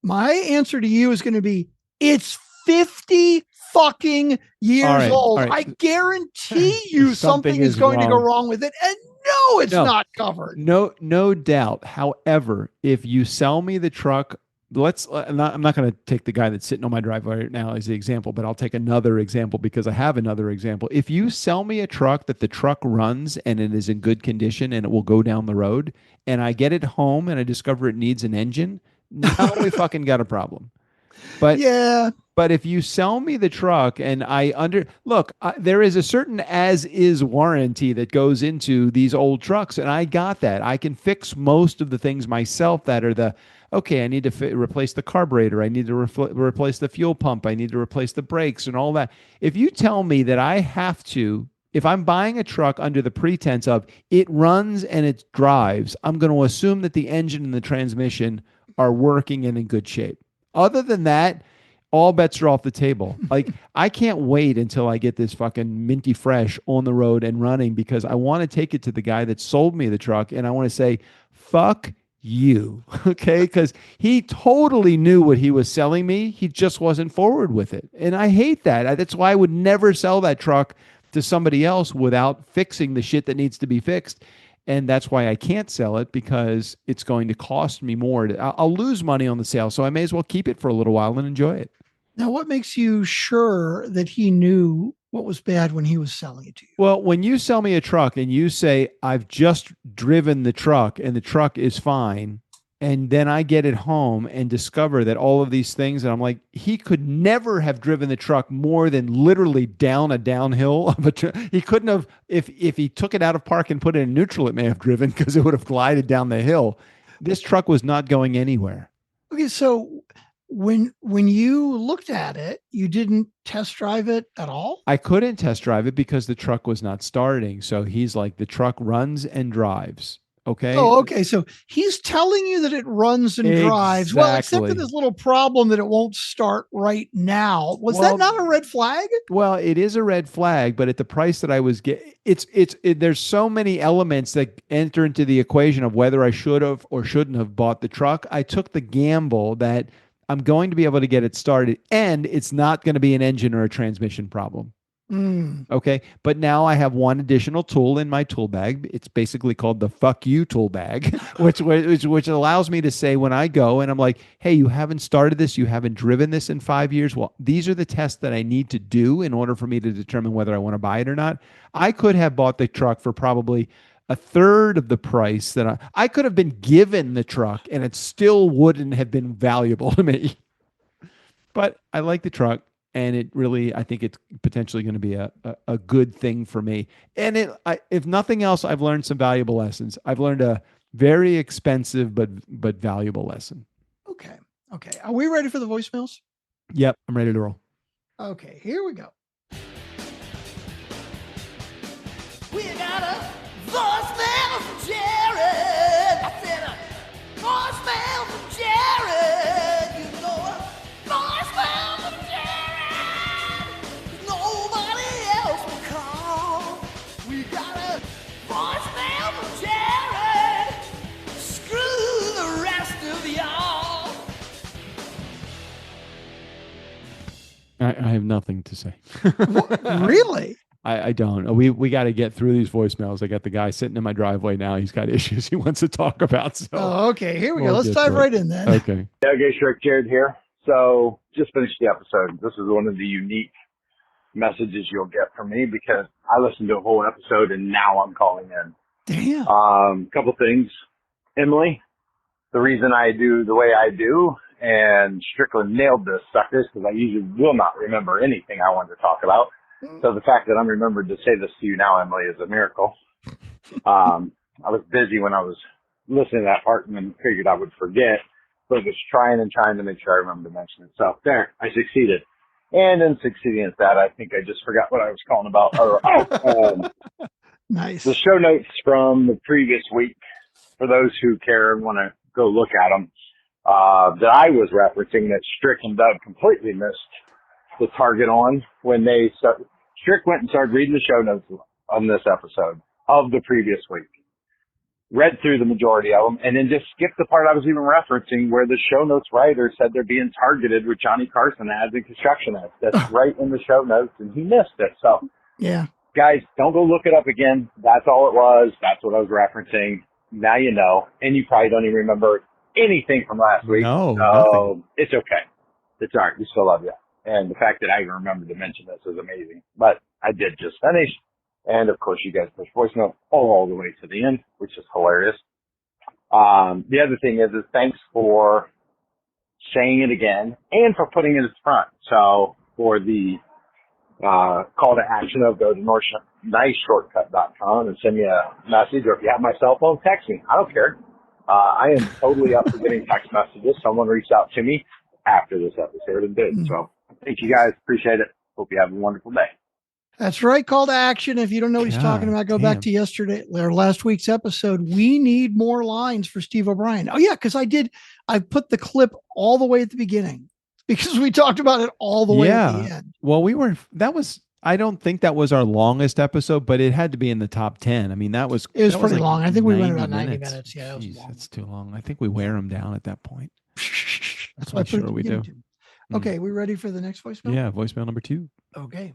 My answer to you is going to be, it's 50 fucking years old. all right. I guarantee you something is going to go wrong with it. And no, it's not covered. No doubt. However, if you sell me the truck, I'm not going to take the guy that's sitting on my driveway right now as the example, but I'll take another example because I have another example. If you sell me a truck that the truck runs and it is in good condition and it will go down the road, and I get it home and I discover it needs an engine, now we fucking got a problem. But yeah. But if you sell me the truck and there is a certain as is warranty that goes into these old trucks, and I got that. I can fix most of the things myself that are I need to replace the carburetor. I need to replace the fuel pump. I need to replace the brakes and all that. If you tell me that I have to, if I'm buying a truck under the pretense of it runs and it drives, I'm going to assume that the engine and the transmission are working and in good shape. Other than that, all bets are off the table. Like, I can't wait until I get this fucking minty fresh on the road and running, because I want to take it to the guy that sold me the truck and I want to say, fuck you. Okay. Because he totally knew what he was selling me. He just wasn't forward with it. And I hate that. That's why I would never sell that truck to somebody else without fixing the shit that needs to be fixed. And that's why I can't sell it, because it's going to cost me more. I'll lose money on the sale. So I may as well keep it for a little while and enjoy it. Now, what makes you sure that he knew what was bad when he was selling it to you? Well, when you sell me a truck and you say, I've just driven the truck and the truck is fine, And then I get it home and discover that all of these things, and I'm like, he could never have driven the truck more than literally down a downhill of he couldn't have, if he took it out of park and put it in neutral, it may have driven because it would have glided down the hill. This truck was not going anywhere. Okay, so when you looked at it, you didn't test drive it at all? I couldn't test drive it because the truck was not starting. So he's like, the truck runs and drives. Okay. Oh, okay. So he's telling you that it runs and drives. Well, except for Exactly. this little problem that it won't start right now. Was Well, that not a red flag? Well, it is a red flag, but at the price that I was getting, there's so many elements that enter into the equation of whether I should have or shouldn't have bought the truck. I took the gamble that I'm going to be able to get it started, and it's not going to be an engine or a transmission problem. Okay. But now I have one additional tool in my tool bag. It's basically called the fuck you tool bag, which allows me to say when I go and I'm like, hey, you haven't started this, you haven't driven this in 5 years. Well, these are the tests that I need to do in order for me to determine whether I want to buy it or not. I could have bought the truck for probably a third of the price that I could have been given the truck and it still wouldn't have been valuable to me. But I like the truck. And it really, I think it's potentially going to be a good thing for me. And if nothing else, I've learned some valuable lessons. I've learned a very expensive but valuable lesson. Okay. Are we ready for the voicemails? Yep, I'm ready to roll. Okay, here we go. We got a voicemail from Jared. I said a voicemail from Jared. You know a voicemail from Jared. Nobody else will call. We got a voicemail from Jared. Screw the rest of y'all. I have nothing to say. Really? I don't. We got to get through these voicemails. I got the guy sitting in my driveway now. He's got issues he wants to talk about. So Oh, okay. Here we We'll go. Let's get dive to it. right in then. Okay. Okay, Shrek, Jared here. So, just finished the episode. This is one of the unique messages you'll get from me because I listened to a whole episode and now I'm calling in. Damn. Couple things. Emily, the reason I do the way I do, and Strickland nailed this suckers because I usually will not remember anything I wanted to talk about. So the fact that I'm remembered to say this to you now, Emily, is a miracle. I was busy when I was listening to that part and then figured I would forget, but was trying to make sure I remember to mention it. So there, I succeeded. And in succeeding at that, I think I just forgot what I was calling about. Nice. The show notes from the previous week, for those who care and want to go look at them, that I was referencing that Strick and Doug completely missed the target on when they started. Strick went and started reading the show notes on this episode of the previous week, read through the majority of them, and then just skipped the part I was even referencing where the show notes writer said they're being targeted with Johnny Carson ads and construction ads. That's right in the show notes, and he missed it. So, Yeah. guys, don't go look it up again. That's all it was. That's what I was referencing. Now you know, and you probably don't even remember anything from last week. No, so nothing. it's okay. It's all right. We still love you. And the fact that I even remembered to mention this is amazing. But I did just finish. And, of course, you guys push voice note all the way to the end, which is hilarious. The other thing is thanks for saying it again and for putting it at the front. So for the call to action of go to NorthNiceShortcut.com and send me a message, or if you have my cell phone, text me. I don't care. I am totally up for getting text messages. Someone reached out to me after this episode and did. So thank you guys. Appreciate it. Hope you have a wonderful day. That's right. Call to action. If you don't know what he's talking God about, go back damn. to yesterday or last week's episode. We need more lines for Steve O'Brien. Oh yeah. Cause I put the clip all the way at the beginning because we talked about it all the way at the end. Well, I don't think that was our longest episode, but it had to be in the top 10. I mean, It was that pretty like long. I think we went about 90 minutes. Yeah. It was Jeez, long. that's too long. I think we wear them down at that point. That's why why I put it sure at the we beginning do. too. Okay. We ready for the next voicemail? Yeah, voicemail number 2. Okay.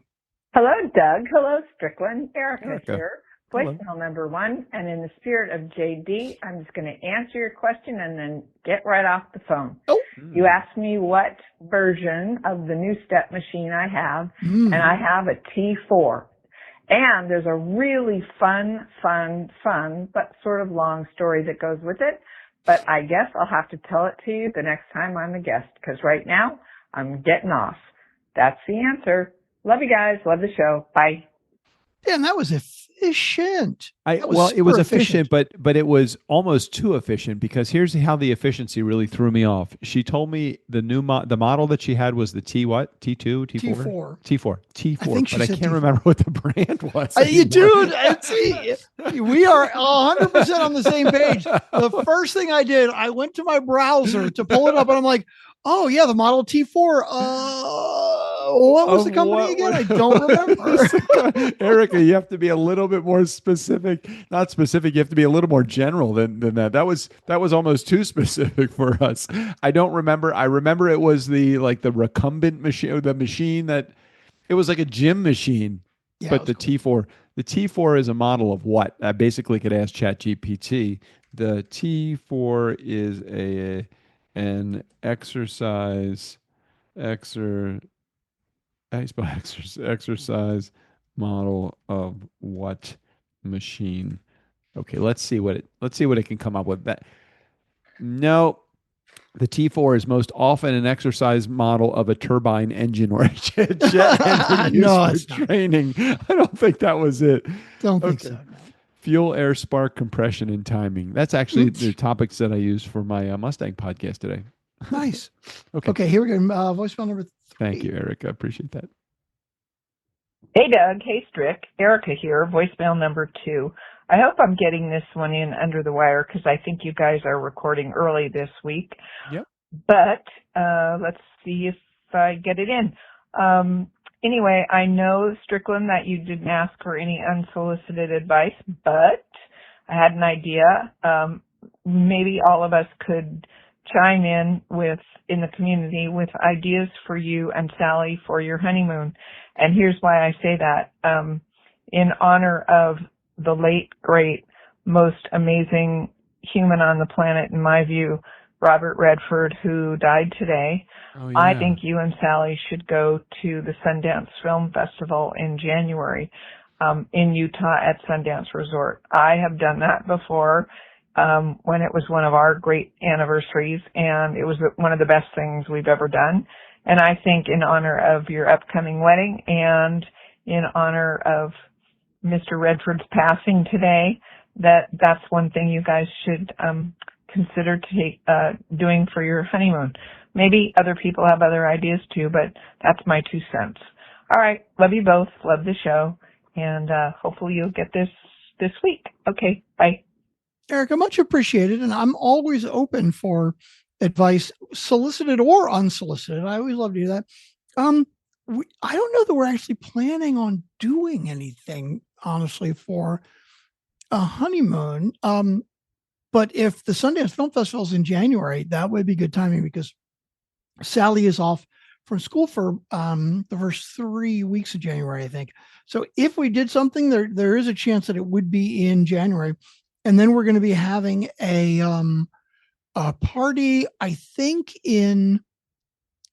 Hello, Doug. Hello, Strickland. Erica Erica. here. Hello. Voicemail number 1. And in the spirit of JD, I'm just going to answer your question and then get right off the phone. Oh. You asked me what version of the new step machine I have, and I have a T4. And there's a really fun, but sort of long story that goes with it. but I guess I'll have to tell it to you the next time I'm a guest, because right now I'm getting off. That's the answer. Love you guys. Love the show. Bye. Yeah, and that was efficient. That Well, it was super efficient, but it was almost too efficient, because here's how the efficiency really threw me off. She told me the the model that she had was the T what? T2, T4? T4. T4. I think she but I said can't T4. remember what the brand was. You anymore. dude, see, we are 100% on the same page. The first thing I did, I went to my browser to pull it up, and I'm like, oh yeah, the Model T4. What was the company again? I don't remember. Erica, you have to be a little bit more specific. Not specific. You have to be a little more general than that. That was almost too specific for us. I don't remember. I remember it was the recumbent machine, the machine that it was like a gym machine. Yeah, but the T4, the T4 is a model of what? I basically could ask ChatGPT. The T4 is an exercise model of what machine? Okay, let's see what it can come up with. That no, the T4 is most often an exercise model of a turbine engine or a jet engine used for training. I don't think that was it. Don't think so. No. Fuel, air, spark, compression, and timing. That's actually the topics that I used for my Mustang podcast today. Nice. Okay. Okay, here we go. Voicemail number 3. Thank you, Erica. I appreciate that. Hey, Doug. Hey, Strick. Erica here, voicemail number 2. I hope I'm getting this one in under the wire, because I think you guys are recording early this week. Yep. But let's see if I get it in. Anyway, I know, Strickland, that you didn't ask for any unsolicited advice, but I had an idea. Maybe all of us could chime in the community with ideas for you and Sally for your honeymoon. And here's why I say that. In honor of the late, great, most amazing human on the planet, in my view, Robert Redford, who died today. Oh, yeah. I think you and Sally should go to the Sundance Film Festival in January in Utah at Sundance Resort. I have done that before when it was one of our great anniversaries, and it was one of the best things we've ever done. And I think in honor of your upcoming wedding and in honor of Mr. Redford's passing today, that's one thing you guys should consider doing for your honeymoon. Maybe other people have other ideas too, but that's my 2 cents. All right. Love you both. Love the show. And hopefully you'll get this week. Okay. Bye. Erica, much appreciated. And I'm always open for advice, solicited or unsolicited. I always love to do that. I don't know that we're actually planning on doing anything, honestly, for a honeymoon. But if the Sundance Film Festival is in January, that would be good timing, because Sally is off from school for the first 3 weeks of January, I think. So if we did something, there is a chance that it would be in January. And then we're going to be having a party, I think, in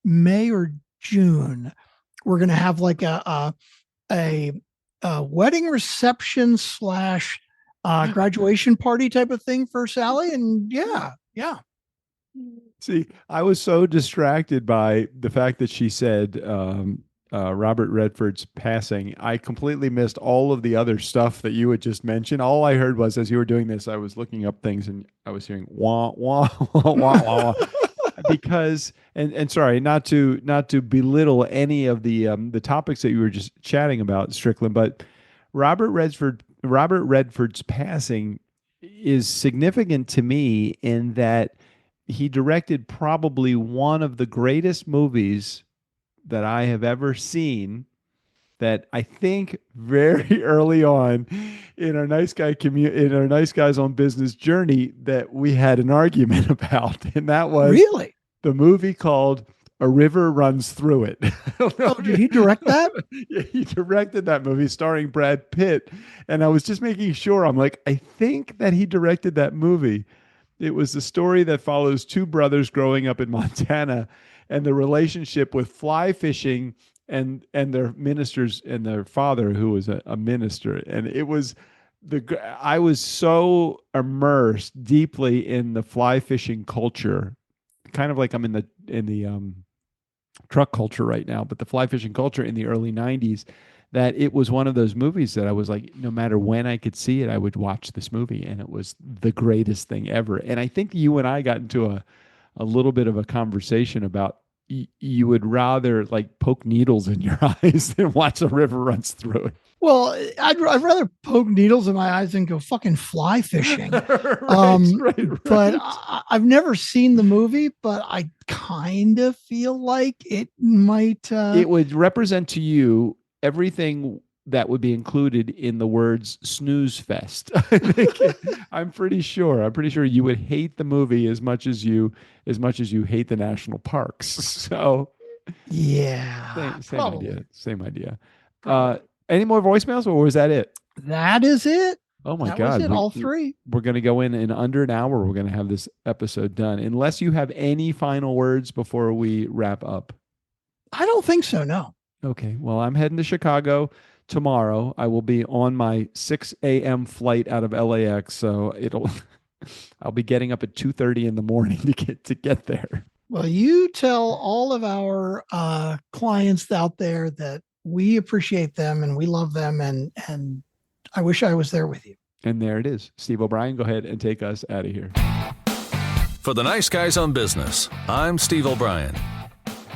May or June. We're going to have like a wedding reception / graduation party type of thing for Sally. And yeah. See, I was so distracted by the fact that she said Robert Redford's passing. I completely missed all of the other stuff that you had just mentioned. All I heard was, as you were doing this, I was looking up things and I was hearing wah wah wah wah wah. Because and sorry, not to belittle any of the topics that you were just chatting about, Strickland, but Robert Redford's passing is significant to me in that he directed probably one of the greatest movies that I have ever seen, that I think very early on in our Nice Guys on Business journey that we had an argument about, and that was really the movie called A River Runs Through It. Did he direct that? Yeah, he directed that movie starring Brad Pitt. And I was just making sure. I'm like, I think that he directed that movie. It was the story that follows 2 brothers growing up in Montana and the relationship with fly fishing and their ministers and their father, who was a minister. And it was I was so immersed deeply in the fly fishing culture, kind of like I'm in the truck culture right now, but the fly fishing culture in the early 90s, that it was one of those movies that I was like, no matter when I could see it, I would watch this movie, and it was the greatest thing ever. And I think you and I got into a little bit of a conversation about you would rather like poke needles in your eyes than watch a river runs through it. Well, I'd rather poke needles in my eyes than go fucking fly fishing. Right. But I've never seen the movie, but I kind of feel like it might. It would represent to you everything that would be included in the words snooze fest. I'm pretty sure you would hate the movie as much as you hate the national parks. So yeah, same idea. Any more voicemails, or was that it? That is it. Oh my that God. was it, all three. We're going to go in under an hour. We're going to have this episode done. Unless you have any final words before we wrap up. I don't think so. No. Okay. Well, I'm heading to Chicago tomorrow. I will be on my 6 a.m. flight out of LAX. So I'll be getting up at 2:30 in the morning to get there. Well, you tell all of our clients out there that we appreciate them and we love them, and I wish I was there with you. And there it is. Steve O'Brien, go ahead and take us out of here. For the Nice Guys on Business, I'm Steve O'Brien.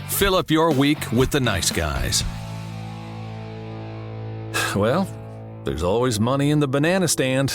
Fill up your week with the nice guys. Well, there's always money in the banana stand.